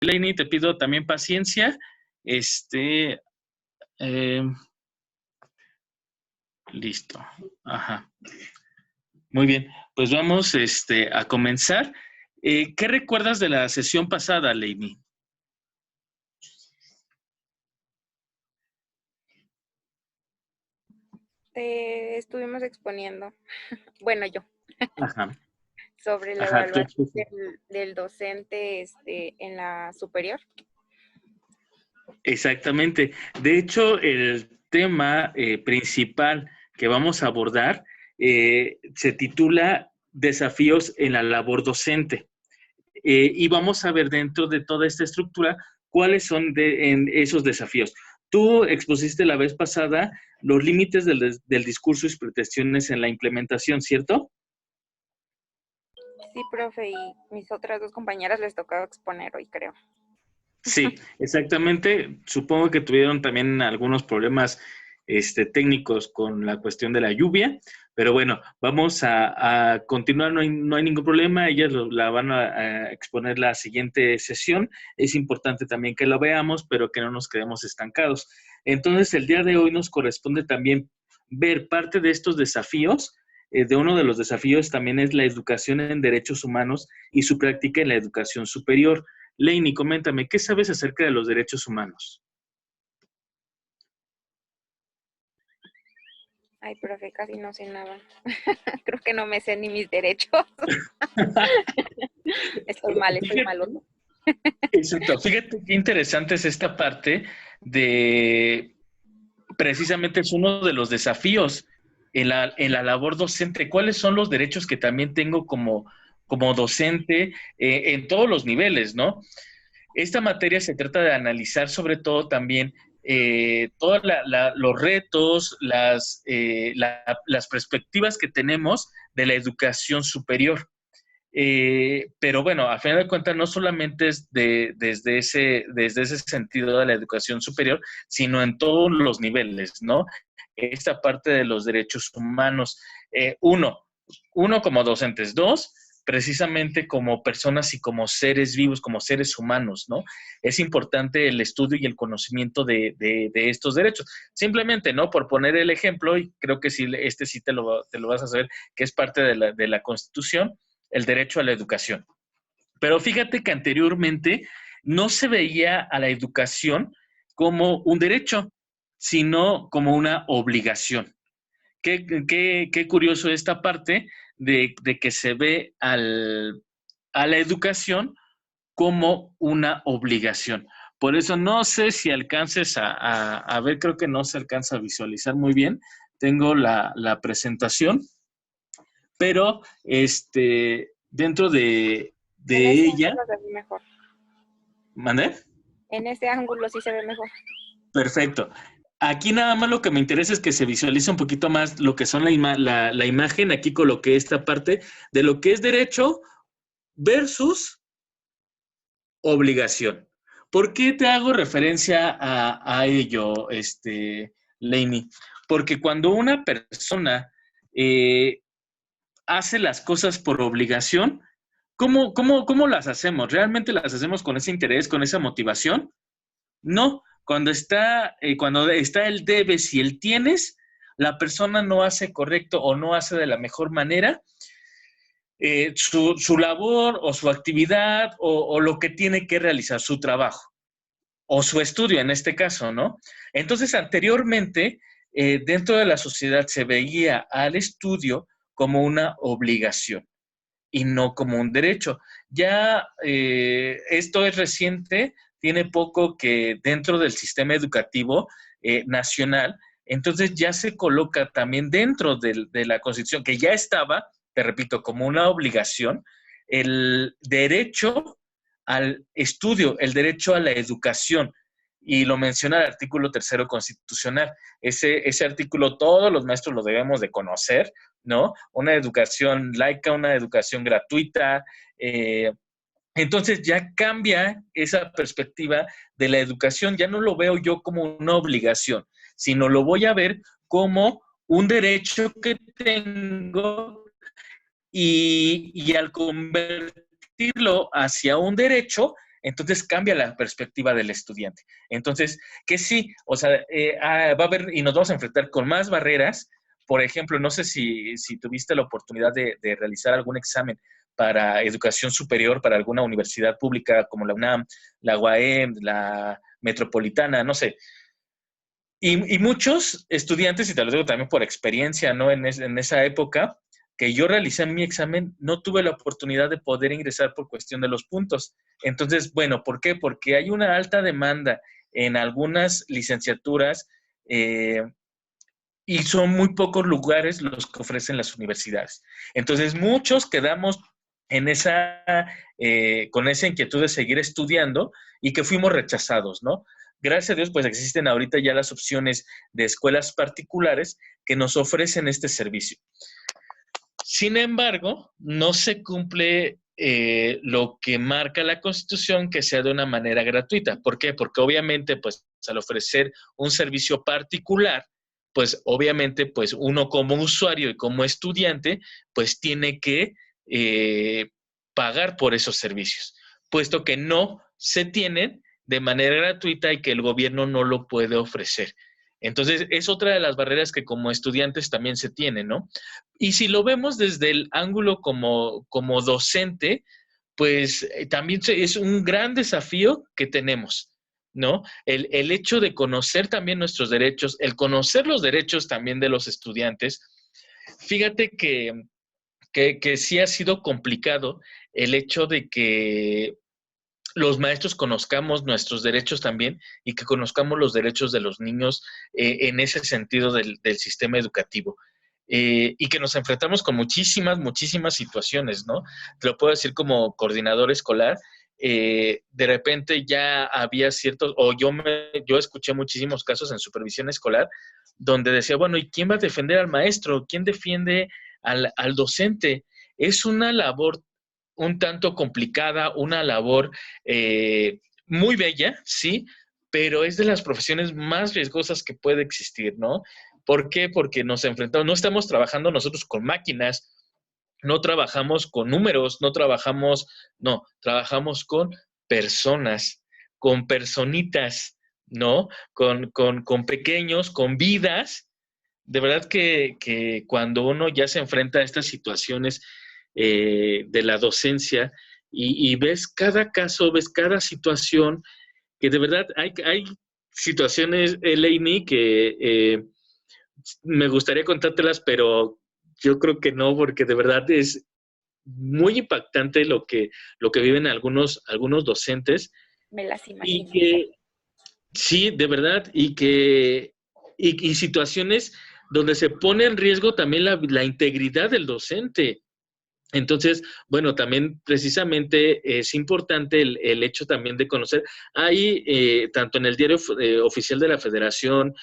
Lenny, te pido también paciencia. Este, eh, listo. Ajá. Muy bien. Pues vamos a comenzar. ¿Qué recuerdas de la sesión pasada, Lenny? Estuvimos exponiendo, bueno, yo, Ajá. sobre la Ajá. evaluación del docente en la superior. Exactamente. De hecho, el tema principal que vamos a abordar se titula Desafíos en la labor docente. Y vamos a ver dentro de toda esta estructura cuáles son en esos desafíos. Tú expusiste la vez pasada los límites del discurso y pretensiones en la implementación, ¿cierto? Sí, profe, y mis otras dos compañeras les tocaba exponer hoy, creo. Sí, exactamente. Supongo que tuvieron también algunos problemas técnicos con la cuestión de la lluvia, pero bueno, vamos a continuar, no hay ningún problema, ellas la van a exponer la siguiente sesión. Es importante también que lo veamos, pero que no nos quedemos estancados. Entonces, el día de hoy nos corresponde también ver parte de estos desafíos. De uno de los desafíos también es la educación en derechos humanos y su práctica en la educación superior. Lenny, coméntame, ¿qué sabes acerca de los derechos humanos? Ay, profe, casi no sé nada. Creo que no me sé ni mis derechos. Estoy Fíjate, mal. exacto. Fíjate qué interesante es esta parte de, precisamente es uno de los desafíos en la labor docente. ¿Cuáles son los derechos que también tengo como docente en todos los niveles, ¿no? Esta materia se trata de analizar sobre todo también todos los retos, las perspectivas que tenemos de la educación superior. Pero bueno, a final de cuentas, no solamente es desde ese sentido de la educación superior, sino en todos los niveles, ¿no? Esta parte de los derechos humanos. Uno como docentes. Dos, precisamente como personas y como seres vivos, como seres humanos, ¿no? Es importante el estudio y el conocimiento de estos derechos. Simplemente, ¿no? Por poner el ejemplo, y creo que sí, sí te lo vas a saber, que es parte de la Constitución, el derecho a la educación. Pero fíjate que anteriormente no se veía a la educación como un derecho, sino como una obligación. Qué curioso esta parte de que se ve a la educación como una obligación. Por eso no sé si alcances a ver, creo que no se alcanza a visualizar muy bien. Tengo la presentación, pero dentro En de ese ella, ángulo se ve mejor. ¿mandé? En ese ángulo sí se ve mejor. Perfecto. Aquí nada más lo que me interesa es que se visualice un poquito más lo que son la imagen. Aquí coloqué esta parte de lo que es derecho versus obligación. ¿Por qué te hago referencia a ello, Lainey? Porque cuando una persona hace las cosas por obligación, ¿cómo las hacemos? ¿Realmente las hacemos con ese interés, con esa motivación? No. Cuando está el debes y el tienes, la persona no hace correcto o no hace de la mejor manera su labor o su actividad o lo que tiene que realizar, su trabajo o su estudio en este caso, ¿no? Entonces, anteriormente, dentro de la sociedad se veía al estudio como una obligación y no como un derecho. Ya esto es reciente, tiene poco que dentro del sistema educativo nacional, entonces ya se coloca también dentro de la Constitución, que ya estaba, te repito, como una obligación, el derecho al estudio, el derecho a la educación. Y lo menciona el artículo 3º constitucional. Ese artículo todos los maestros lo debemos de conocer, ¿no? Una educación laica, una educación gratuita. Entonces ya cambia esa perspectiva de la educación. Ya no lo veo yo como una obligación, sino lo voy a ver como un derecho que tengo y al convertirlo hacia un derecho, entonces cambia la perspectiva del estudiante. Entonces, que sí, o sea, va a haber y nos vamos a enfrentar con más barreras. Por ejemplo, no sé si tuviste la oportunidad de realizar algún examen para educación superior, para alguna universidad pública como la UNAM, la UAM, la Metropolitana, no sé. Y muchos estudiantes, y te lo digo también por experiencia, ¿no? En esa época que yo realicé mi examen, no tuve la oportunidad de poder ingresar por cuestión de los puntos. Entonces, bueno, ¿por qué? Porque hay una alta demanda en algunas licenciaturas y son muy pocos lugares los que ofrecen las universidades. Entonces, muchos quedamos en con esa inquietud de seguir estudiando y que fuimos rechazados, ¿no? Gracias a Dios, pues existen ahorita ya las opciones de escuelas particulares que nos ofrecen este servicio. Sin embargo, no se cumple lo que marca la Constitución, que sea de una manera gratuita. ¿Por qué? Porque obviamente, pues, al ofrecer un servicio particular, pues, obviamente, pues, uno como usuario y como estudiante, pues, tiene que pagar por esos servicios, puesto que no se tienen de manera gratuita y que el gobierno no lo puede ofrecer. Entonces, es otra de las barreras que como estudiantes también se tienen, ¿no? Y si lo vemos desde el ángulo como docente, pues también es un gran desafío que tenemos, ¿no? El hecho de conocer también nuestros derechos, el conocer los derechos también de los estudiantes. Fíjate que sí ha sido complicado el hecho de que los maestros conozcamos nuestros derechos también y que conozcamos los derechos de los niños en ese sentido del sistema educativo. Y que nos enfrentamos con muchísimas situaciones, ¿no? Te lo puedo decir como coordinador escolar. De repente ya había ciertos, o yo escuché muchísimos casos en supervisión escolar donde decía, bueno, ¿y quién va a defender al maestro? ¿Quién defiende al docente? Es una labor un tanto complicada, una labor muy bella, sí, pero es de las profesiones más riesgosas que puede existir, ¿no? ¿Por qué? Porque nos enfrentamos, no estamos trabajando nosotros con máquinas, no trabajamos con números, no, trabajamos con personas, con personitas, ¿no? Con pequeños, con vidas. De verdad que cuando uno ya se enfrenta a estas situaciones de la docencia y ves cada caso, ves cada situación, que de verdad hay situaciones, Elaine, que me gustaría contártelas, pero yo creo que no, porque de verdad es muy impactante lo que viven algunos docentes. Me las Y imagino. que, sí, de verdad, y situaciones donde se pone en riesgo también la integridad del docente. Entonces, bueno, también precisamente es importante el hecho también de conocer, hay tanto en el diario oficial de la Federación,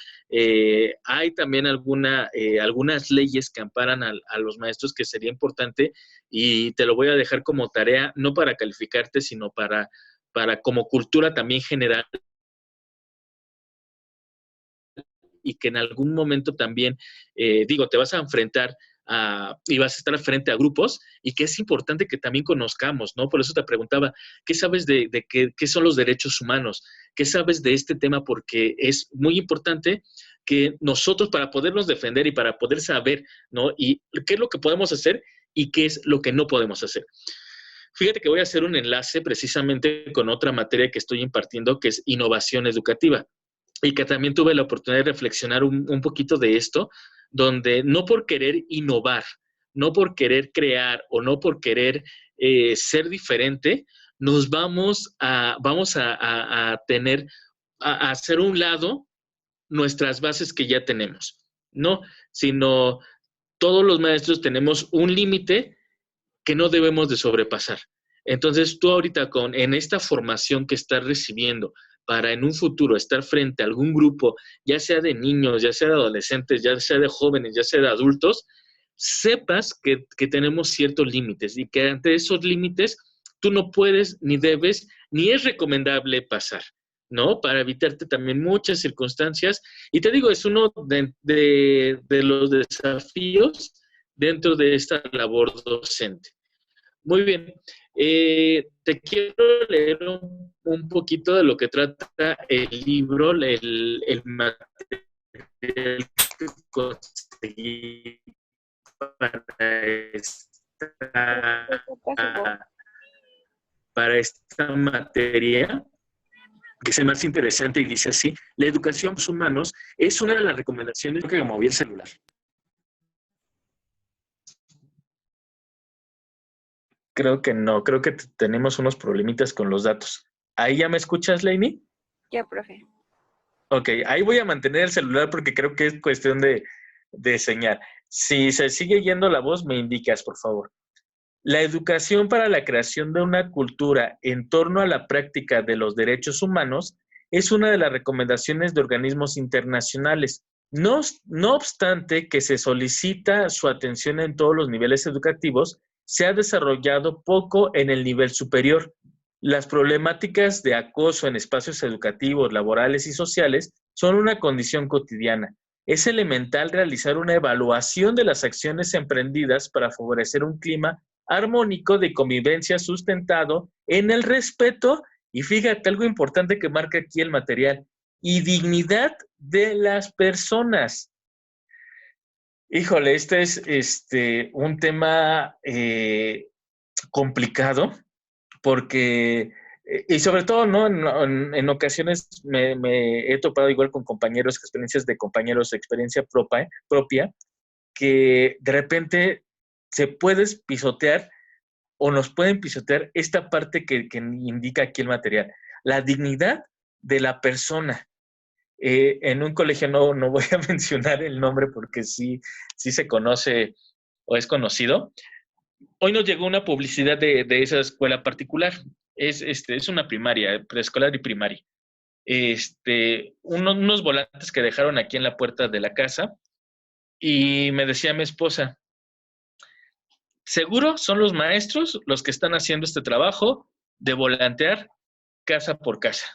hay también algunas leyes que amparan a los maestros que sería importante y te lo voy a dejar como tarea, no para calificarte, sino para como cultura también general y que en algún momento también, te vas a enfrentar y vas a estar frente a grupos y que es importante que también conozcamos, ¿no? Por eso te preguntaba, ¿qué sabes de qué son los derechos humanos? ¿Qué sabes de este tema? Porque es muy importante que nosotros para podernos defender y para poder saber, ¿no? Y qué es lo que podemos hacer y qué es lo que no podemos hacer. Fíjate que voy a hacer un enlace precisamente con otra materia que estoy impartiendo, que es innovación educativa y que también tuve la oportunidad de reflexionar un poquito de esto, donde no por querer innovar, no por querer crear o no por querer ser diferente, nos vamos a tener, a hacer un lado nuestras bases que ya tenemos, ¿no? Sino todos los maestros tenemos un límite que no debemos de sobrepasar. Entonces, tú ahorita en esta formación que estás recibiendo para en un futuro estar frente a algún grupo, ya sea de niños, ya sea de adolescentes, ya sea de jóvenes, ya sea de adultos, sepas que tenemos ciertos límites y que ante esos límites tú no puedes, ni debes, ni es recomendable pasar, ¿no? Para evitarte también muchas circunstancias. Y te digo, es uno de los desafíos dentro de esta labor docente. Muy bien. Te quiero leer un poquito de lo que trata el libro, el material que conseguí para para esta materia, que es el más interesante, y dice así: la educación de los humanos es una de las recomendaciones que moví el celular. Creo que no, creo que tenemos unos problemitas con los datos. ¿Ahí ya me escuchas, Lainey? Ya, profe. Ok, ahí voy a mantener el celular porque creo que es cuestión de señal. Si se sigue yendo la voz, me indicas, por favor. La educación para la creación de una cultura en torno a la práctica de los derechos humanos es una de las recomendaciones de organismos internacionales. No obstante que se solicita su atención en todos los niveles educativos, se ha desarrollado poco en el nivel superior. Las problemáticas de acoso en espacios educativos, laborales y sociales son una condición cotidiana. Es elemental realizar una evaluación de las acciones emprendidas para favorecer un clima armónico de convivencia sustentado en el respeto, y fíjate algo importante que marca aquí el material, y dignidad de las personas. Híjole, este es un tema complicado porque, y sobre todo, ¿no? En ocasiones me he topado igual con compañeros, experiencias de compañeros, experiencia propia, que de repente se puedes pisotear o nos pueden pisotear esta parte que indica aquí el material, la dignidad de la persona. En un colegio no voy a mencionar el nombre porque sí se conoce o es conocido. Hoy nos llegó una publicidad de esa escuela particular. Es una primaria, preescolar y primaria. Unos volantes que dejaron aquí en la puerta de la casa, y me decía mi esposa: seguro son los maestros los que están haciendo este trabajo de volantear casa por casa.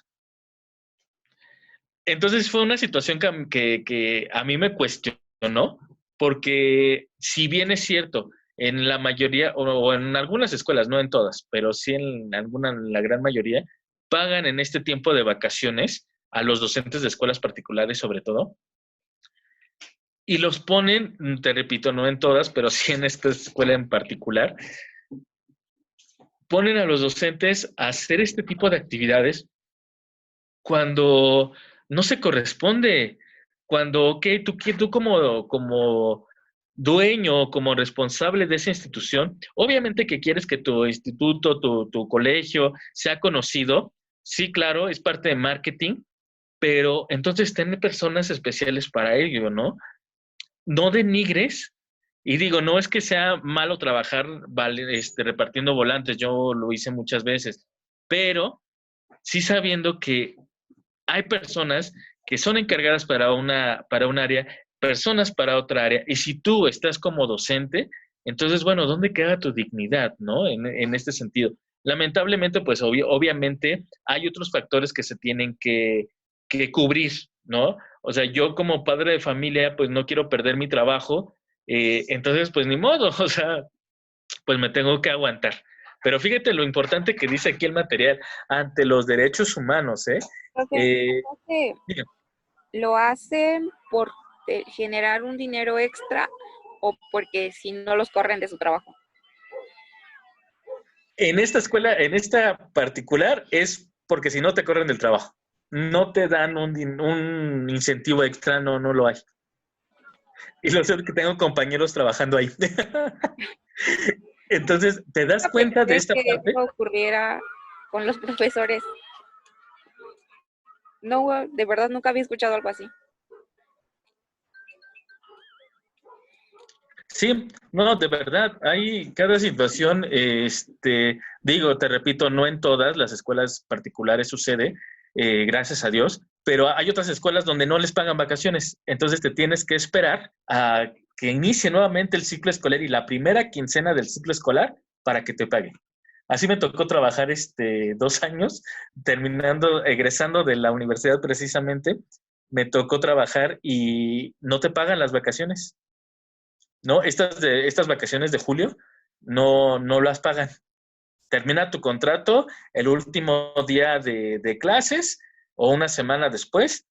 Entonces fue una situación que a mí me cuestionó, porque si bien es cierto, en la mayoría, o en algunas escuelas, no en todas, pero sí en la gran mayoría, pagan en este tiempo de vacaciones a los docentes de escuelas particulares sobre todo, y los ponen, te repito, no en todas, pero sí en esta escuela en particular, ponen a los docentes a hacer este tipo de actividades cuando no se corresponde, cuando, ok, tú como dueño, como responsable de esa institución, obviamente que quieres que tu instituto, tu colegio sea conocido, sí, claro, es parte de marketing, pero entonces ten personas especiales para ello, ¿no? No denigres, y digo, no es que sea malo trabajar repartiendo volantes, yo lo hice muchas veces, pero sí sabiendo que hay personas que son encargadas para un área, personas para otra área, y si tú estás como docente, entonces, bueno, ¿dónde queda tu dignidad, no? En este sentido. Lamentablemente, pues obviamente hay otros factores que se tienen que cubrir, ¿no? O sea, yo como padre de familia, pues no quiero perder mi trabajo, entonces, pues ni modo, o sea, pues me tengo que aguantar. Pero fíjate lo importante que dice aquí el material: ante los derechos humanos, ¿eh? Profe, Eh, ¿lo hacen por generar un dinero extra o porque si no los corren de su trabajo? en esta escuela, en esta particular, es porque si no te corren del trabajo. No te dan un incentivo extra, no lo hay. Y lo sé que tengo compañeros trabajando ahí. Entonces, ¿te das Nunca cuenta de pensé esta que parte? eso ocurriera con los profesores. No, de verdad nunca había escuchado algo así. Sí, no, de verdad, hay cada situación, digo, te repito, no en todas las escuelas particulares sucede, gracias a Dios, pero hay otras escuelas donde no les pagan vacaciones, entonces te tienes que esperar a que inicie nuevamente el ciclo escolar y la primera quincena del ciclo escolar para que te paguen. Así me tocó trabajar 2 años, terminando, egresando de la universidad precisamente, me tocó trabajar y no te pagan las vacaciones. ¿No? Estas vacaciones de julio no las pagan. termina tu contrato el último día de clases o una semana después,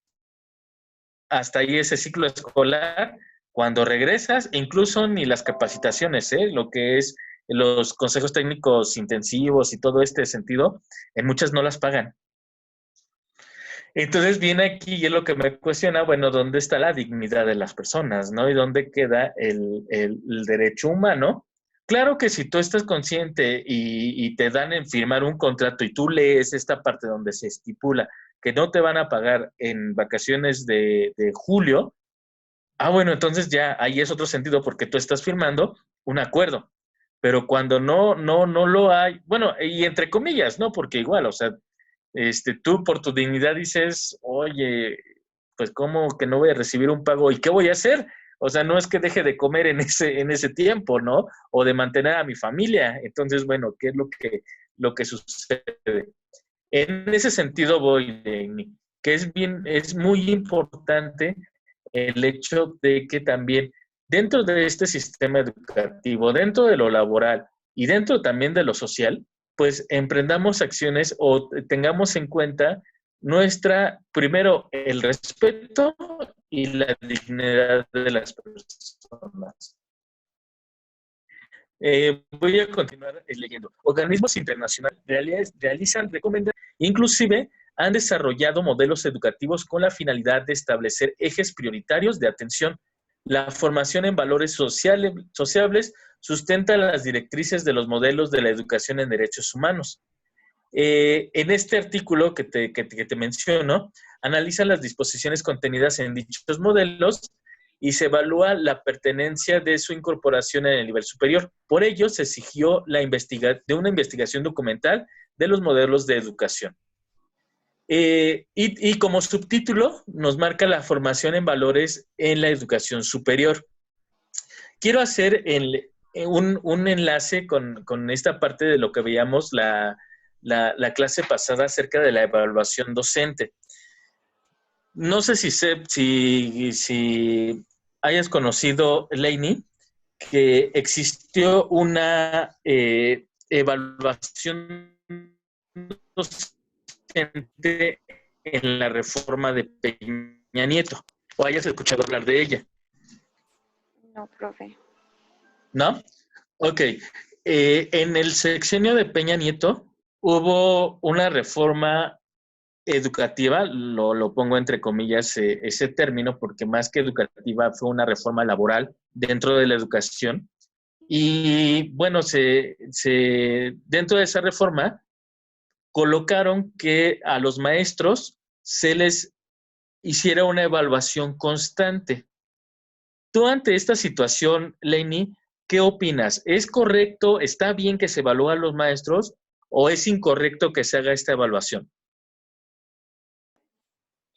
hasta ahí ese ciclo escolar. Cuando regresas, incluso ni las capacitaciones, lo que es los consejos técnicos intensivos y todo este sentido, en muchas no las pagan. Entonces viene aquí y es lo que me cuestiona, bueno, ¿dónde está la dignidad de las personas, no? ¿Y dónde queda el derecho humano? Claro que si tú estás consciente y te dan en firmar un contrato y tú lees esta parte donde se estipula que no te van a pagar en vacaciones de julio, bueno, entonces ya ahí es otro sentido porque tú estás firmando un acuerdo. Pero cuando no lo hay, bueno, y entre comillas, ¿no? Porque igual, o sea, tú por tu dignidad dices, oye, pues cómo que no voy a recibir un pago y qué voy a hacer. O sea, no es que deje de comer en ese tiempo, ¿no? O de mantener a mi familia. Entonces, bueno, ¿qué es lo que sucede? En ese sentido voy, Lenny, que es muy importante el hecho de que también dentro de este sistema educativo, dentro de lo laboral y dentro también de lo social, pues emprendamos acciones o tengamos en cuenta primero, el respeto y la dignidad de las personas. Voy a continuar leyendo. Organismos internacionales realizan recomendaciones, inclusive han desarrollado modelos educativos con la finalidad de establecer ejes prioritarios de atención. La formación en valores sociables sustenta las directrices de los modelos de la educación en derechos humanos. En este artículo que te menciono, analizan las disposiciones contenidas en dichos modelos y se evalúa la pertenencia de su incorporación en el nivel superior. Por ello, se exigió de una investigación documental de los modelos de educación. Y como subtítulo nos marca la formación en valores en la educación superior. Quiero hacer un enlace con esta parte de lo que veíamos la clase pasada acerca de la evaluación docente. No sé si hayas conocido, Lainey, que existió una evaluación docente en la reforma de Peña Nieto, o hayas escuchado hablar de ella. No, profe. ¿No? Ok. En el sexenio de Peña Nieto hubo una reforma educativa, lo pongo entre comillas ese término, porque más que educativa fue una reforma laboral dentro de la educación. Y bueno, dentro de esa reforma colocaron que a los maestros se les hiciera una evaluación constante. Tú ante esta situación, Lainey, ¿qué opinas? ¿Es correcto, está bien que se evalúen a los maestros o es incorrecto que se haga esta evaluación?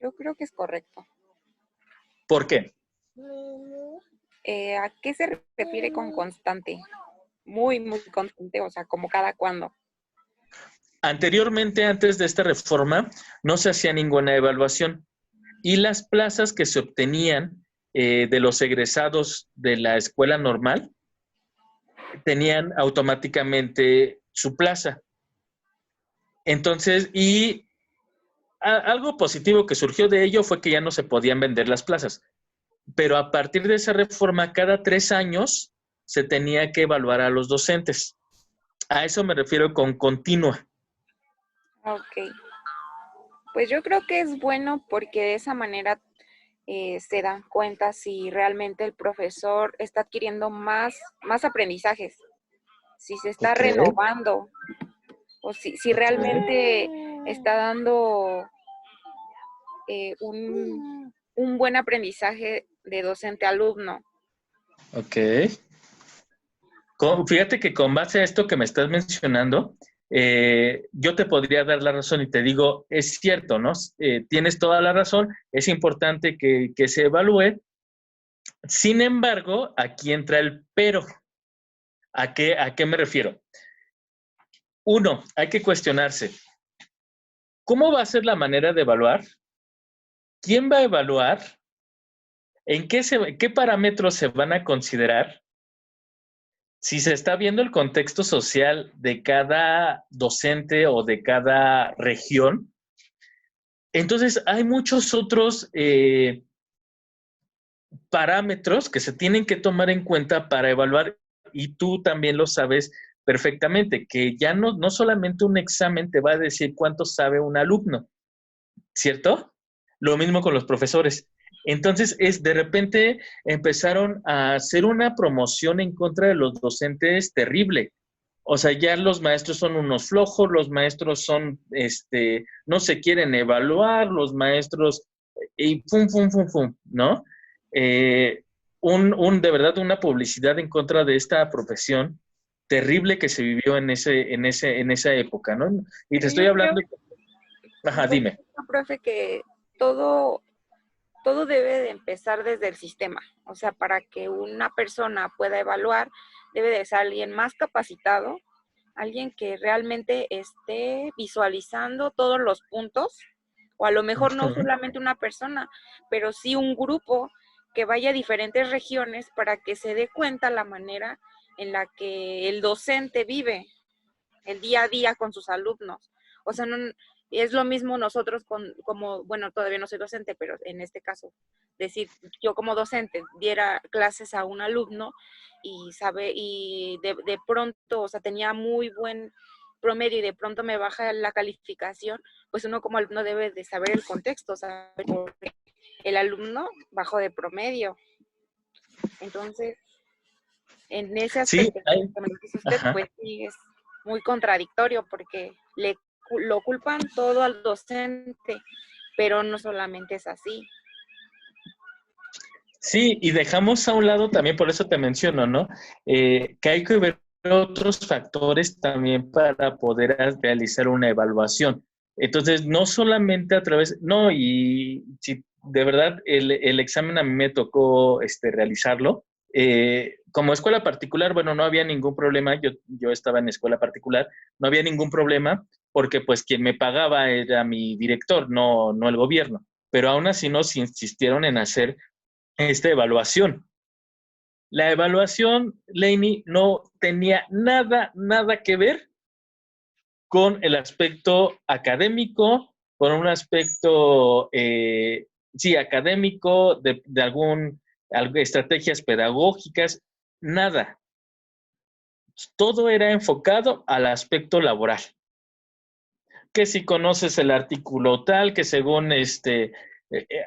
Yo creo que es correcto. ¿Por qué? ¿A qué se refiere con constante? Muy, muy constante, o sea, como cada cuándo. Anteriormente, antes de esta reforma, no se hacía ninguna evaluación y las plazas que se obtenían de los egresados de la escuela normal tenían automáticamente su plaza. Entonces, algo positivo que surgió de ello fue que ya no se podían vender las plazas. Pero a partir de esa reforma, cada 3 años se tenía que evaluar a los docentes. A eso me refiero con continua. Ok. Pues yo creo que es bueno porque de esa manera se dan cuenta si realmente el profesor está adquiriendo más aprendizajes, si se está renovando o si realmente está dando un buen aprendizaje de docente-alumno. Ok. Fíjate que con base a esto que me estás mencionando, yo te podría dar la razón y te digo, es cierto, ¿no? Tienes toda la razón, es importante que se evalúe. Sin embargo, aquí entra el pero. ¿A qué me refiero? Uno, hay que cuestionarse, ¿cómo va a ser la manera de evaluar? ¿Quién va a evaluar? ¿En qué parámetros se van a considerar? si se está viendo el contexto social de cada docente o de cada región, entonces hay muchos otros parámetros que se tienen que tomar en cuenta para evaluar, y tú también lo sabes perfectamente, que ya no solamente un examen te va a decir cuánto sabe un alumno, ¿cierto? Lo mismo con los profesores. Entonces, de repente empezaron a hacer una promoción en contra de los docentes terrible. O sea, ya los maestros son unos flojos, los maestros son, no se quieren evaluar, los maestros, y fum, fum, fum, fum, ¿no? Eh, de verdad, una publicidad en contra de esta profesión terrible que se vivió en esa época, ¿no? Y te Pero estoy yo creo, hablando, ajá, dime. profe, que todo, todo debe de empezar desde el sistema. O sea, para que una persona pueda evaluar, debe de ser alguien más capacitado, alguien que realmente esté visualizando todos los puntos, o a lo mejor no solamente una persona, pero sí un grupo que vaya a diferentes regiones para que se dé cuenta la manera en la que el docente vive el día a día con sus alumnos. O sea, no, es lo mismo nosotros como, bueno, todavía no soy docente, pero en este caso, decir, yo como docente diera clases a un alumno y de pronto, o sea, tenía muy buen promedio y de pronto me baja la calificación, pues uno como alumno debe de saber el contexto, saber por qué el alumno bajó de promedio. Entonces, en ese Sí, aspecto que me dice usted, ajá. pues sí es muy contradictorio porque lo culpan todo al docente, pero no solamente es así. Sí, y dejamos a un lado también, por eso te menciono, ¿no? Que hay que ver otros factores también para poder realizar una evaluación. Entonces, no solamente a través, no, y si de verdad el examen a mí me tocó realizarlo. Como escuela particular, bueno, no había ningún problema, yo estaba en escuela particular, no había ningún problema, porque pues quien me pagaba era mi director, no el gobierno. Pero aún así nos insistieron en hacer esta evaluación. La evaluación, Laney, no tenía nada que ver con el aspecto académico, con un aspecto, sí, académico, estrategias pedagógicas, nada. Todo era enfocado al aspecto laboral. Que si conoces el artículo tal, que según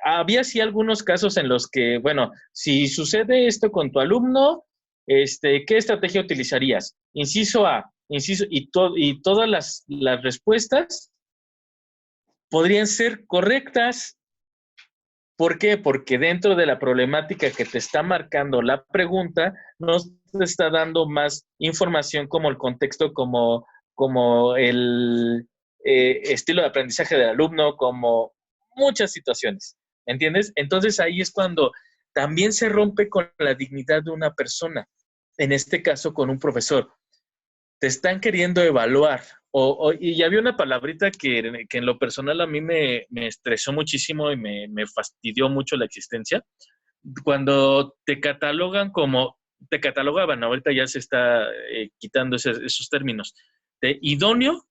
había sí algunos casos en los que, bueno, si sucede esto con tu alumno, ¿qué estrategia utilizarías? Inciso A, y todas las respuestas podrían ser correctas. ¿Por qué? Porque dentro de la problemática que te está marcando la pregunta, nos te está dando más información como el contexto, como el estilo de aprendizaje del alumno, como muchas situaciones. ¿Entiendes? Entonces ahí es cuando también se rompe con la dignidad de una persona, en este caso con un profesor. Te están queriendo evaluar. Y había una palabrita que en lo personal a mí me estresó muchísimo y me fastidió mucho la existencia. Cuando te catalogaban, ahorita ya se está quitando esos términos, de idóneo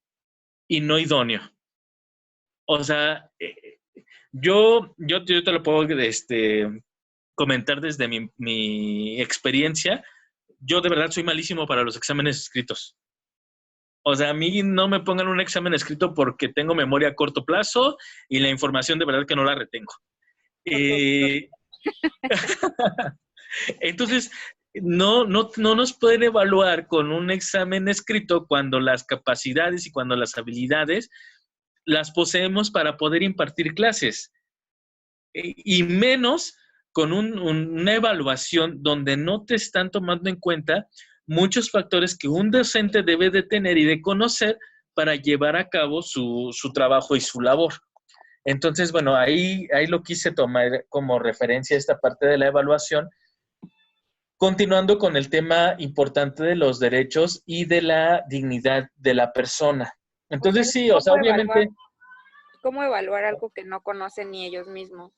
y no idóneo. O sea, yo te lo puedo comentar desde mi experiencia. Yo de verdad soy malísimo para los exámenes escritos. O sea, a mí no me pongan un examen escrito porque tengo memoria a corto plazo y la información de verdad que no la retengo. Eh, entonces, no nos pueden evaluar con un examen escrito cuando las capacidades y cuando las habilidades las poseemos para poder impartir clases. Y menos con una evaluación donde no te están tomando en cuenta muchos factores que un docente debe de tener y de conocer para llevar a cabo su trabajo y su labor. Entonces, bueno, ahí lo quise tomar como referencia esta parte de la evaluación, continuando con el tema importante de los derechos y de la dignidad de la persona. O sea, Entonces, sí, o sea, obviamente, cómo evaluar algo que no conocen ni ellos mismos.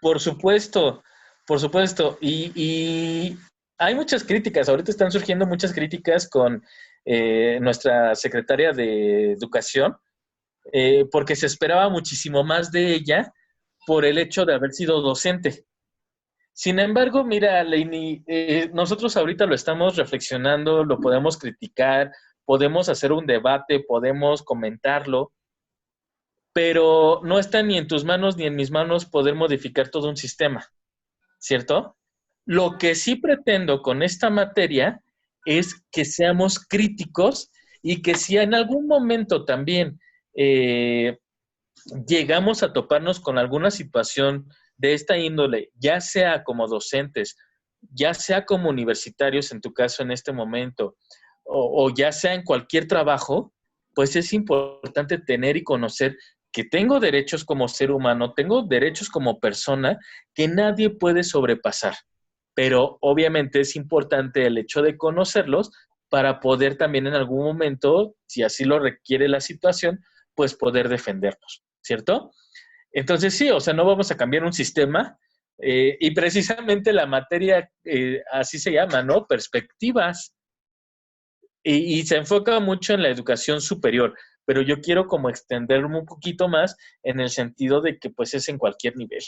por supuesto, por supuesto. Y Hay muchas críticas, ahorita están surgiendo muchas críticas con nuestra secretaria de Educación, porque se esperaba muchísimo más de ella por el hecho de haber sido docente. Sin embargo, mira, Leini, nosotros ahorita lo estamos reflexionando, lo podemos criticar, podemos hacer un debate, podemos comentarlo, pero no está ni en tus manos ni en mis manos poder modificar todo un sistema, ¿cierto? Lo que sí pretendo con esta materia es que seamos críticos y que si en algún momento también eh, llegamos a toparnos con alguna situación de esta índole, ya sea como docentes, ya sea como universitarios en tu caso en este momento, o ya sea en cualquier trabajo, pues es importante tener y conocer que tengo derechos como ser humano, tengo derechos como persona que nadie puede sobrepasar. Pero obviamente es importante el hecho de conocerlos para poder también en algún momento, si así lo requiere la situación, pues poder defendernos, ¿cierto? Entonces sí, o sea, no vamos a cambiar un sistema y precisamente la materia así se llama, ¿no? Perspectivas y se enfoca mucho en la educación superior, pero yo quiero como extenderme un poquito más en el sentido de que pues es en cualquier nivel,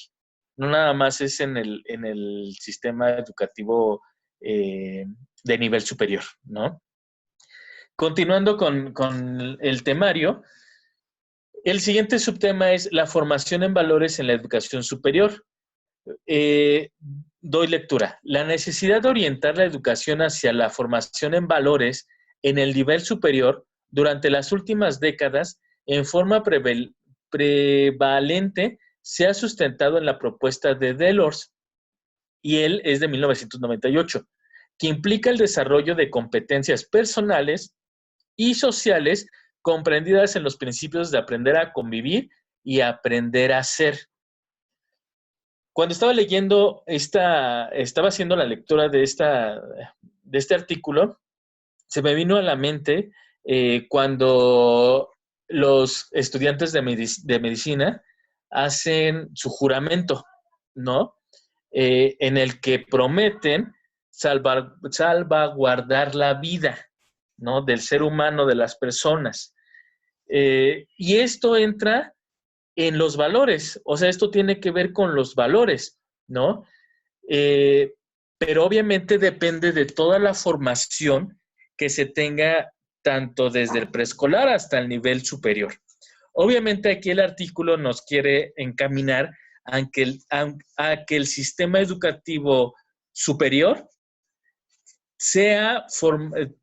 no nada más es en el sistema educativo de nivel superior, ¿no? Continuando con el temario, el siguiente subtema es la formación en valores en la educación superior. Eh, Doy lectura. La necesidad de orientar la educación hacia la formación en valores en el nivel superior durante las últimas décadas en forma prevalente se ha sustentado en la propuesta de Delors, y él es de 1998, que implica el desarrollo de competencias personales y sociales comprendidas en los principios de aprender a convivir y aprender a ser. Cuando estaba leyendo estaba haciendo la lectura de este artículo, se me vino a la mente cuando los estudiantes de medicina hacen su juramento, ¿no? En el que prometen salvaguardar la vida, ¿no? Del ser humano, de las personas. Y esto entra en los valores, o sea, esto tiene que ver con los valores, ¿no? Eh, pero obviamente depende de toda la formación que se tenga tanto desde el preescolar hasta el nivel superior. Obviamente aquí el artículo nos quiere encaminar a que el sistema educativo superior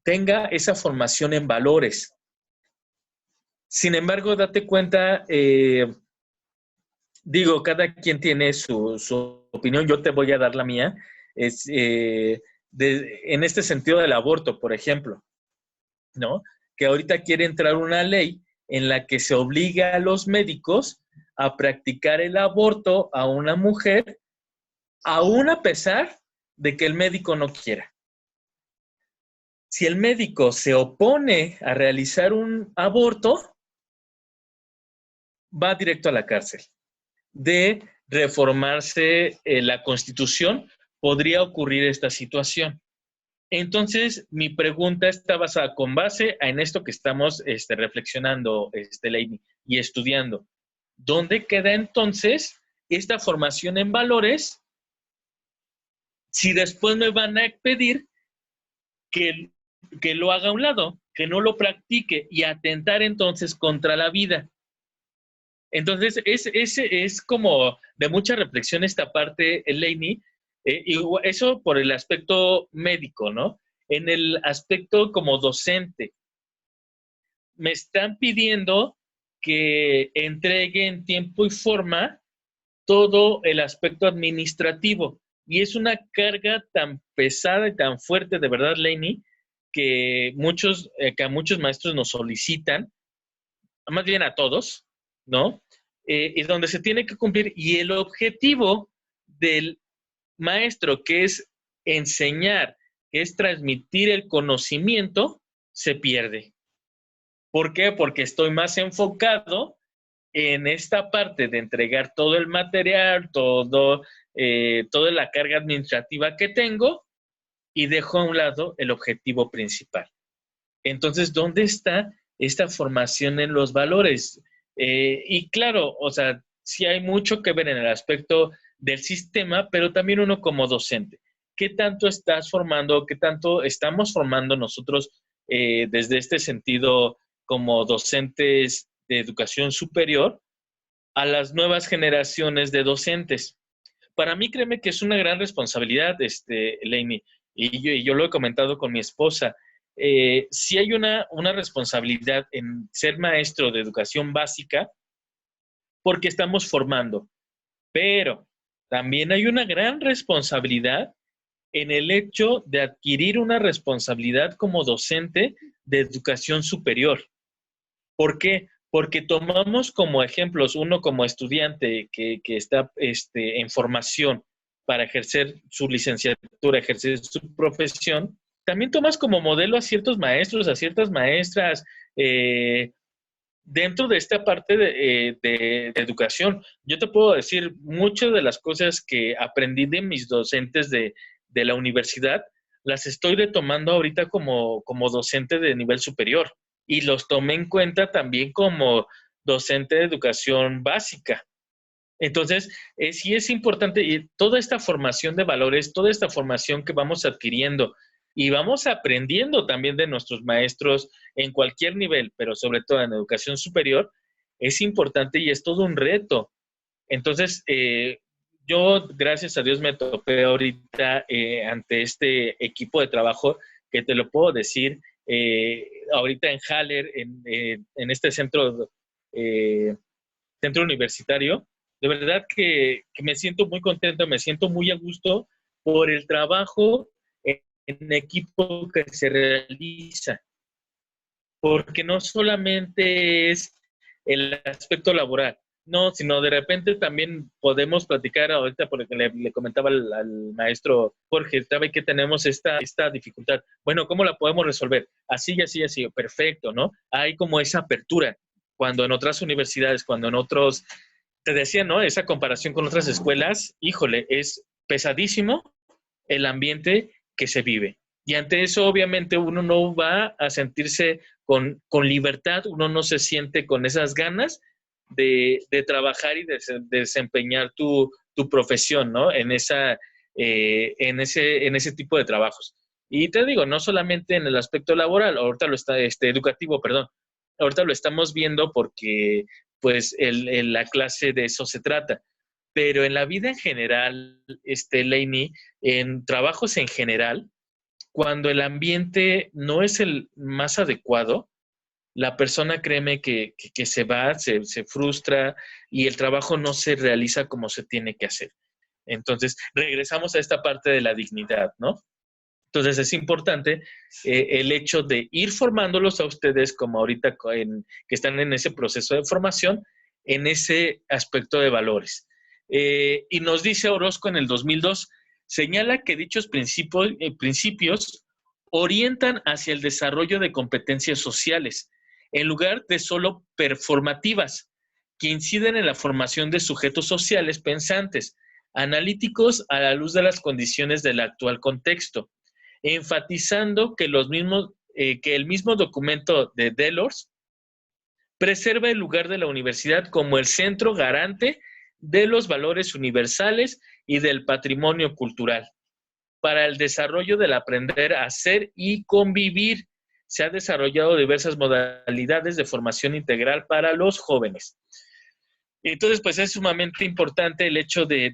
tenga esa formación en valores. Sin embargo, date cuenta, digo, cada quien tiene su opinión, yo te voy a dar la mía, es, en este sentido del aborto, por ejemplo, ¿no? Que ahorita quiere entrar una ley en la que se obliga a los médicos a practicar el aborto a una mujer, aún a pesar de que el médico no quiera. Si el médico se opone a realizar un aborto, va directo a la cárcel. De reformarse la Constitución, podría ocurrir esta situación. Entonces, mi pregunta está basada con base en esto que estamos reflexionando, Leini, y estudiando. ¿Dónde queda entonces esta formación en valores si después me van a pedir que, que lo haga a un lado, que no lo practique y atentar entonces contra la vida? Entonces, es como de mucha reflexión esta parte, Elaine, y eso por el aspecto médico, ¿no? En el aspecto como docente, me están pidiendo que entregue en tiempo y forma todo el aspecto administrativo. Y es una carga tan pesada y tan fuerte, de verdad, Lenny, que a muchos maestros nos solicitan, más bien a todos, ¿no? Y donde se tiene que cumplir. Y el objetivo del maestro, que es enseñar, que es transmitir el conocimiento, se pierde. ¿Por qué? Porque estoy más enfocado en esta parte de entregar todo el material, toda la carga administrativa que tengo, y dejo a un lado el objetivo principal. Entonces, ¿dónde está esta formación en los valores? Y claro, o sea, sí hay mucho que ver en el aspecto del sistema, pero también uno como docente. ¿Qué tanto estás formando, qué tanto estamos formando nosotros desde este sentido como docentes de educación superior a las nuevas generaciones de docentes? Para mí, créeme que es una gran responsabilidad, Lainey, y yo lo he comentado con mi esposa. Sí hay una responsabilidad en ser maestro de educación básica porque estamos formando, pero también hay una gran responsabilidad en el hecho de adquirir una responsabilidad como docente de educación superior. ¿Por qué? Porque tomamos como ejemplos uno como estudiante que está en formación para ejercer su licenciatura, ejercer su profesión, también tomas como modelo a ciertos maestros, a ciertas maestras, dentro de esta parte de educación. Yo te puedo decir muchas de las cosas que aprendí de mis docentes de la universidad, las estoy retomando ahorita como docente de nivel superior y los tomé en cuenta también como docente de educación básica. Entonces, sí es importante y toda esta formación de valores, toda esta formación que vamos adquiriendo y vamos aprendiendo también de nuestros maestros en cualquier nivel, pero sobre todo en educación superior, es importante y es todo un reto. Entonces, yo, gracias a Dios, me topé ahorita ante este equipo de trabajo que te lo puedo decir, ahorita en Haller, en este eh, centro universitario, de verdad que me siento muy contento, me siento muy a gusto por el trabajo en equipo que se realiza, porque no solamente es el aspecto laboral, no, sino de repente también podemos platicar ahorita, porque le comentaba al maestro Jorge, sabe que tenemos esta dificultad. Bueno, ¿cómo la podemos resolver? Así y así y así, perfecto, ¿no? Hay como esa apertura, cuando en otras universidades, cuando en otros, te decía, ¿no? Esa comparación con otras escuelas, híjole, es pesadísimo el ambiente que se vive. Y ante eso, obviamente, uno no va a sentirse con libertad, uno no se siente con esas ganas de trabajar y de desempeñar tu profesión, ¿no? En ese tipo de trabajos. Y te digo, no solamente en el aspecto laboral, ahorita lo está, educativo, perdón, ahorita lo estamos viendo porque, pues, la clase de eso se trata. Pero en la vida en general, Lainey, en trabajos en general, cuando el ambiente no es el más adecuado, la persona créeme que se va, se frustra y el trabajo no se realiza como se tiene que hacer. Entonces, regresamos a esta parte de la dignidad, ¿no? Entonces, es importante el hecho de ir formándolos a ustedes, como ahorita que están en ese proceso de formación, en ese aspecto de valores. Y nos dice Orozco en el 2002, señala que dichos principios orientan hacia el desarrollo de competencias sociales, en lugar de solo performativas, que inciden en la formación de sujetos sociales pensantes, analíticos a la luz de las condiciones del actual contexto, enfatizando que el mismo documento de Delors preserva el lugar de la universidad como el centro garante de los valores universales y del patrimonio cultural. Para el desarrollo del aprender a ser y convivir, se han desarrollado diversas modalidades de formación integral para los jóvenes. Entonces, pues es sumamente importante el hecho de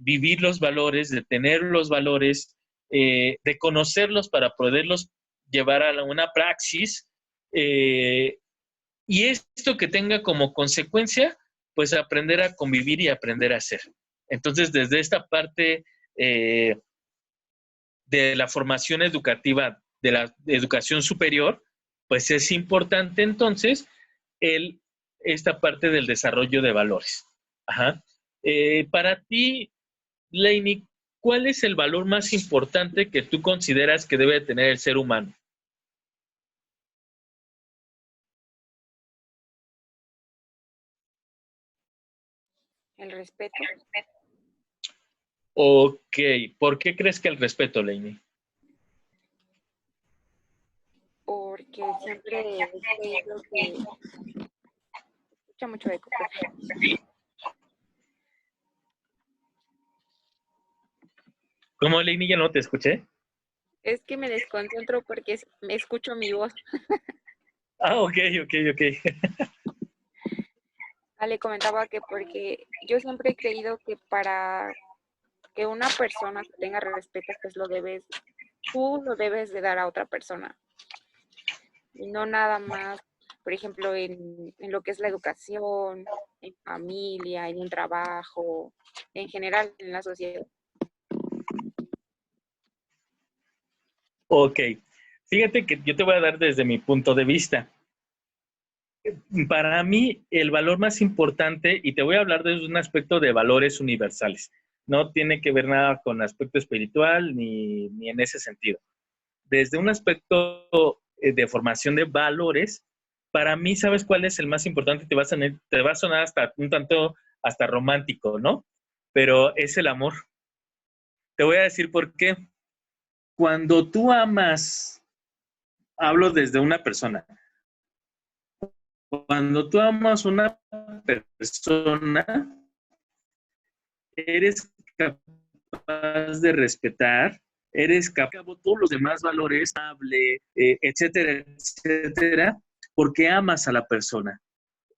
vivir los valores, de tener los valores, de conocerlos para poderlos llevar a una praxis, y esto que tenga como consecuencia, pues aprender a convivir y aprender a ser. Entonces, desde esta parte de la formación educativa, de la educación superior, pues es importante entonces el, esta parte del desarrollo de valores. Ajá. Para ti, Lainey, ¿cuál es el valor más importante que tú consideras que debe tener el ser humano? El respeto. Ok, ¿por qué crees que el respeto, Lainey? porque siempre he creído que escucha mucho eco, profe. ¿Cómo, Leini? Ya no te escuché. Es que me desconcentro porque me escucho mi voz. Ah, ok, ok, ok. Le comentaba que porque yo siempre he creído que para que una persona tenga respeto, pues tú lo debes de dar a otra persona. Y no nada más, por ejemplo, en lo que es la educación, en familia, en un trabajo, en general en la sociedad. Ok. Fíjate que yo te voy a dar desde mi punto de vista. Para mí, el valor más importante, y te voy a hablar desde un aspecto de valores universales, no tiene que ver nada con aspecto espiritual ni en ese sentido. Desde un aspecto de formación de valores, para mí, ¿sabes cuál es el más importante? Te va a sonar hasta un tanto hasta romántico, ¿no? Pero es el amor. Te voy a decir por qué. Cuando tú amas, hablo desde una persona, cuando tú amas una persona, eres capaz de respetar, eres capaz de todos los demás valores, etcétera, etcétera, porque amas a la persona.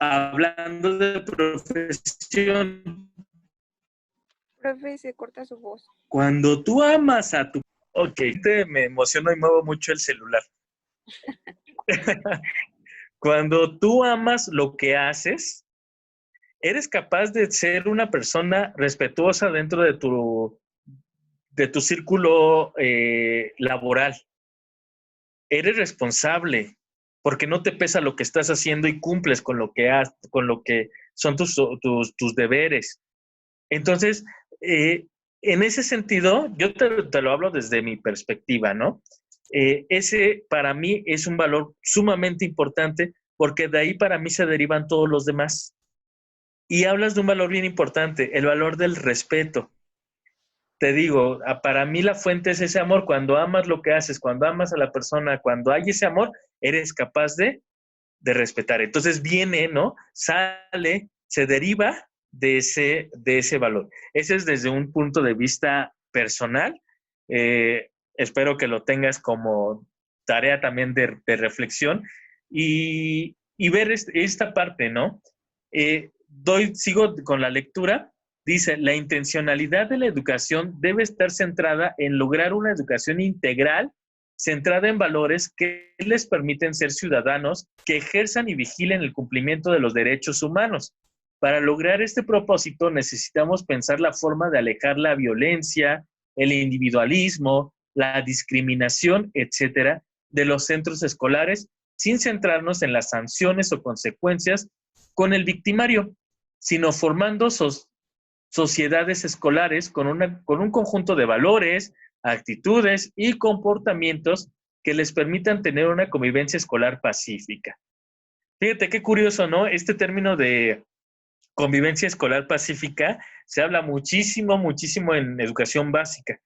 Hablando de profesión, Profe, se corta su voz. cuando tú amas a tu... Ok, me emociono y muevo mucho el celular. Cuando tú amas lo que haces, eres capaz de ser una persona respetuosa dentro de tu círculo laboral. Eres responsable porque no te pesa lo que estás haciendo y cumples con lo que son tus deberes. Entonces, en ese sentido, yo te lo hablo desde mi perspectiva, ¿no? Ese para mí es un valor sumamente importante porque de ahí para mí se derivan todos los demás. Y hablas de un valor bien importante, el valor del respeto. Te digo, para mí la fuente es ese amor. Cuando amas lo que haces, cuando amas a la persona, cuando hay ese amor, eres capaz de respetar. Entonces viene, ¿no? Sale, se deriva de ese valor. Ese es desde un punto de vista personal. Espero que lo tengas como tarea también de reflexión y ver esta parte, ¿no? Sigo con la lectura. Dice, la intencionalidad de la educación debe estar centrada en lograr una educación integral centrada en valores que les permiten ser ciudadanos que ejerzan y vigilen el cumplimiento de los derechos humanos. Para lograr este propósito necesitamos pensar la forma de alejar la violencia, el individualismo, la discriminación, etcétera, de los centros escolares sin centrarnos en las sanciones o consecuencias con el victimario, sino formando sociedades escolares con un conjunto de valores, actitudes y comportamientos que les permitan tener una convivencia escolar pacífica. Fíjate qué curioso, ¿no? Este término de convivencia escolar pacífica se habla muchísimo, muchísimo en educación básica.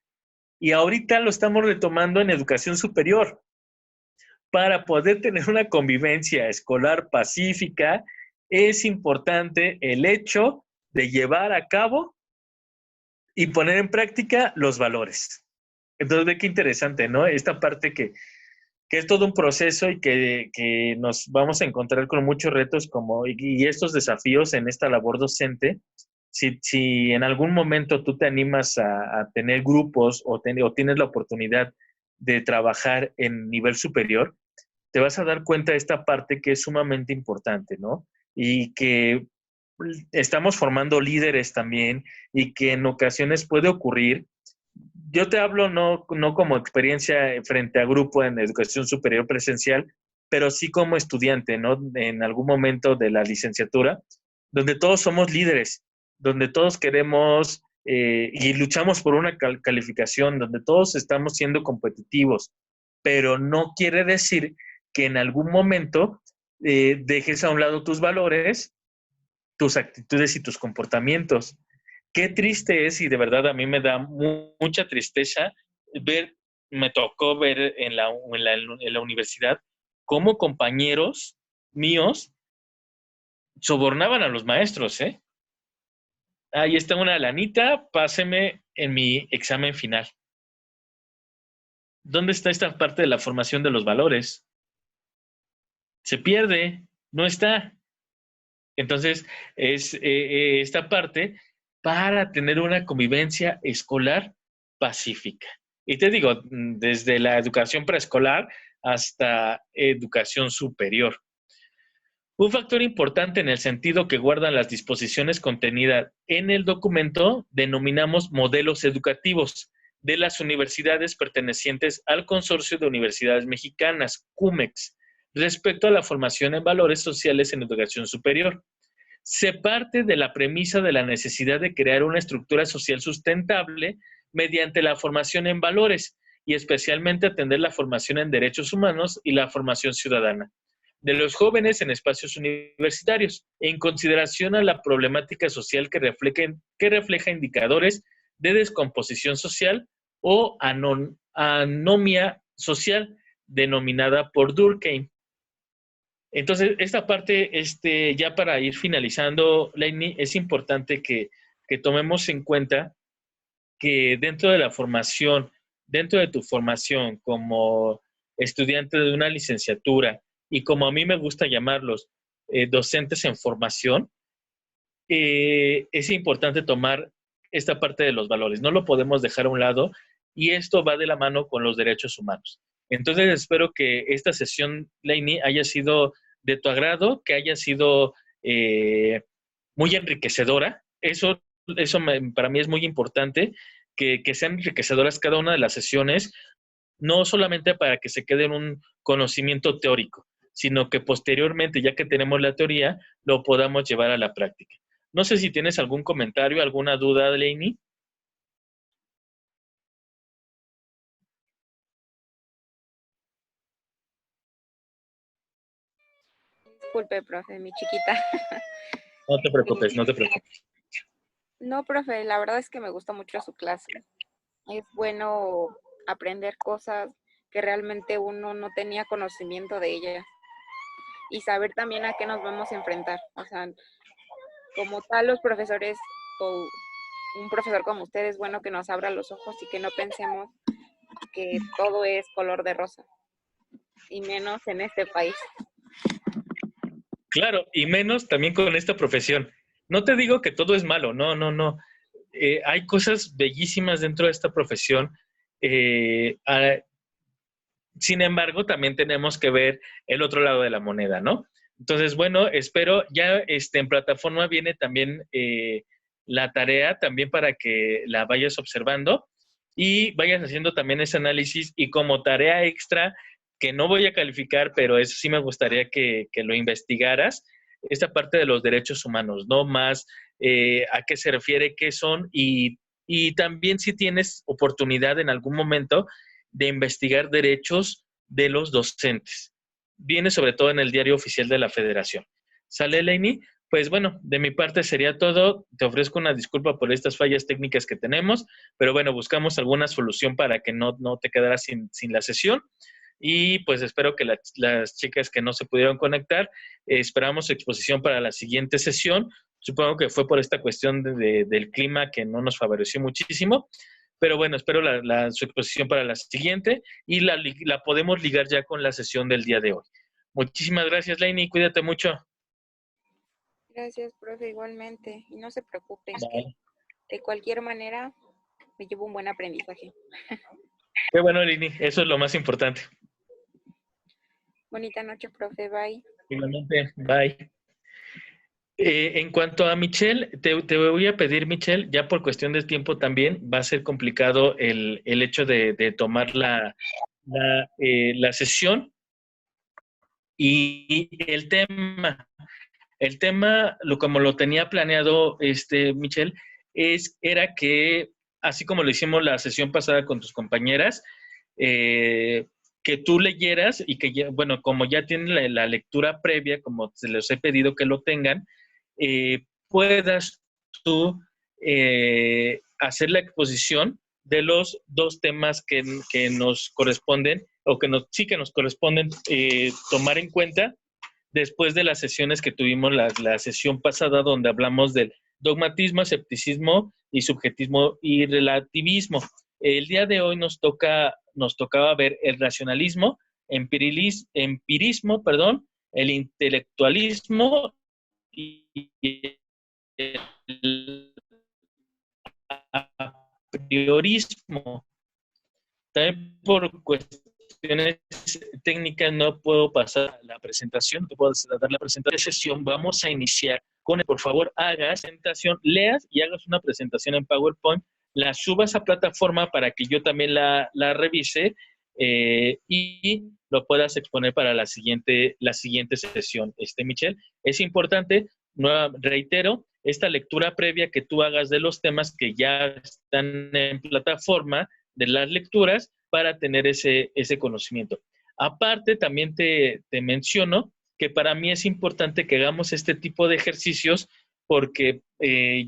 Y ahorita lo estamos retomando en educación superior. Para poder tener una convivencia escolar pacífica, es importante el hecho de llevar a cabo y poner en práctica los valores. Entonces, ve qué interesante, ¿no? Esta parte que es todo un proceso y que nos vamos a encontrar con muchos retos y estos desafíos en esta labor docente. Si en algún momento tú te animas a tener grupos o tienes la oportunidad de trabajar en nivel superior, te vas a dar cuenta de esta parte que es sumamente importante, ¿no? Y que estamos formando líderes también y que en ocasiones puede ocurrir. Yo te hablo no como experiencia frente a grupo en educación superior presencial, pero sí como estudiante, ¿no? En algún momento de la licenciatura, donde todos somos líderes, donde todos queremos y luchamos por una calificación, donde todos estamos siendo competitivos, pero no quiere decir que en algún momento dejes a un lado tus valores, tus actitudes y tus comportamientos. Qué triste es y de verdad a mí me da mucha tristeza me tocó ver en la universidad cómo compañeros míos sobornaban a los maestros, ¿eh? Ahí está una lanita, páseme en mi examen final. ¿Dónde está esta parte de la formación de los valores? Se pierde, no está. Entonces, es esta parte para tener una convivencia escolar pacífica. Y te digo, desde la educación preescolar hasta educación superior. Un factor importante en el sentido que guardan las disposiciones contenidas en el documento denominamos modelos educativos de las universidades pertenecientes al Consorcio de Universidades Mexicanas, CUMEX, respecto a la formación en valores sociales en educación superior. Se parte de la premisa de la necesidad de crear una estructura social sustentable mediante la formación en valores y especialmente atender la formación en derechos humanos y la formación ciudadana de los jóvenes en espacios universitarios, en consideración a la problemática social que refleja indicadores de descomposición social o anomia social, denominada por Durkheim. Entonces, esta parte, ya para ir finalizando, Laini, es importante que tomemos en cuenta que dentro de la formación, dentro de tu formación como estudiante de una licenciatura y como a mí me gusta llamarlos, docentes en formación, es importante tomar esta parte de los valores. No lo podemos dejar a un lado y esto va de la mano con los derechos humanos. Entonces espero que esta sesión, Laini, haya sido de tu agrado, que haya sido muy enriquecedora. Eso para mí es muy importante, que sean enriquecedoras cada una de las sesiones, no solamente para que se quede en un conocimiento teórico, sino que posteriormente, ya que tenemos la teoría, lo podamos llevar a la práctica. No sé si tienes algún comentario, alguna duda, Laini. Disculpe, profe, mi chiquita. No te preocupes, no te preocupes. No, profe, la verdad es que me gusta mucho su clase. Es bueno aprender cosas que realmente uno no tenía conocimiento de ella y saber también a qué nos vamos a enfrentar. O sea, como tal, los profesores o un profesor como usted es bueno que nos abra los ojos y que no pensemos que todo es color de rosa, y menos en este país. Claro, y menos también con esta profesión. No te digo que todo es malo, no, no, no. Hay cosas bellísimas dentro de esta profesión. Sin embargo, también tenemos que ver el otro lado de la moneda, ¿no? Entonces, bueno, espero, ya en plataforma viene también la tarea también para que la vayas observando y vayas haciendo también ese análisis y como tarea extra, que no voy a calificar, pero eso sí me gustaría que lo investigaras, esta parte de los derechos humanos, ¿no? Más a qué se refiere, qué son y también si tienes oportunidad en algún momento de investigar derechos de los docentes. Viene sobre todo en el diario oficial de la Federación. ¿Sale, Laini? Pues bueno, de mi parte sería todo. Te ofrezco una disculpa por estas fallas técnicas que tenemos, pero bueno, buscamos alguna solución para que no te quedaras sin la sesión. Y pues espero que las chicas que no se pudieron conectar, esperamos su exposición para la siguiente sesión. Supongo que fue por esta cuestión del clima que no nos favoreció muchísimo. Pero bueno, espero su exposición para la siguiente y la podemos ligar ya con la sesión del día de hoy. Muchísimas gracias, Laini. Cuídate mucho. Gracias, profe, igualmente. Y no se preocupe, que Bye. de cualquier manera me llevo un buen aprendizaje. Qué bueno, Laini. Eso es lo más importante. Bonita noche, profe. Bye. Igualmente, bye. En cuanto a Michelle, te voy a pedir, Michelle, ya por cuestión de tiempo también, va a ser complicado el hecho de tomar la sesión y el tema, como lo tenía planeado Michelle, era que, así como lo hicimos la sesión pasada con tus compañeras, que tú leyeras y que, ya, bueno, como ya tienen la lectura previa, como se les he pedido que lo tengan, puedas tú hacer la exposición de los dos temas que nos corresponden, o sí que nos corresponden tomar en cuenta después de las sesiones que tuvimos la sesión pasada, donde hablamos del dogmatismo, escepticismo y subjetismo y relativismo. El día de hoy nos tocaba ver el racionalismo, empirismo, perdón, el intelectualismo y el apriorismo. También por cuestiones técnicas no puedo pasar la presentación, no puedo dar la presentación de sesión. Vamos a iniciar con, por favor, hagas presentación, leas y hagas una presentación en PowerPoint, la subas a plataforma para que yo también la revise y lo puedas exponer para la siguiente sesión. Michelle, es importante, reitero, esta lectura previa que tú hagas de los temas que ya están en plataforma, de las lecturas, para tener ese conocimiento. Aparte, también te menciono que para mí es importante que hagamos este tipo de ejercicios porque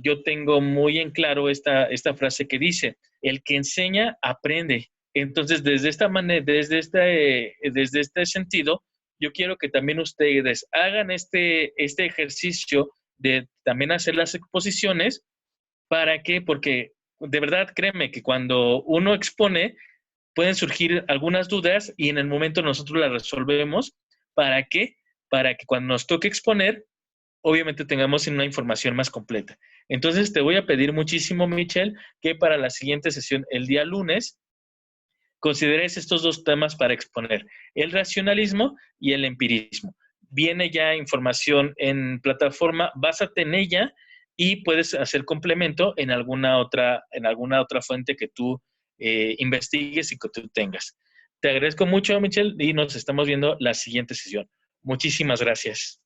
yo tengo muy en claro esta frase que dice, el que enseña, aprende. Entonces, desde esta manera, desde este sentido, yo quiero que también ustedes hagan este ejercicio de también hacer las exposiciones. ¿Para qué? Porque de verdad, créeme que cuando uno expone, pueden surgir algunas dudas y en el momento nosotros las resolvemos. ¿Para qué? Para que cuando nos toque exponer, obviamente tengamos una información más completa. Entonces, te voy a pedir muchísimo, Michelle, que para la siguiente sesión, el día lunes, consideres estos dos temas para exponer, el racionalismo y el empirismo. Viene ya información en plataforma, básate en ella y puedes hacer complemento en alguna otra fuente que tú investigues y que tú tengas. Te agradezco mucho, Michelle, y nos estamos viendo la siguiente sesión. Muchísimas gracias.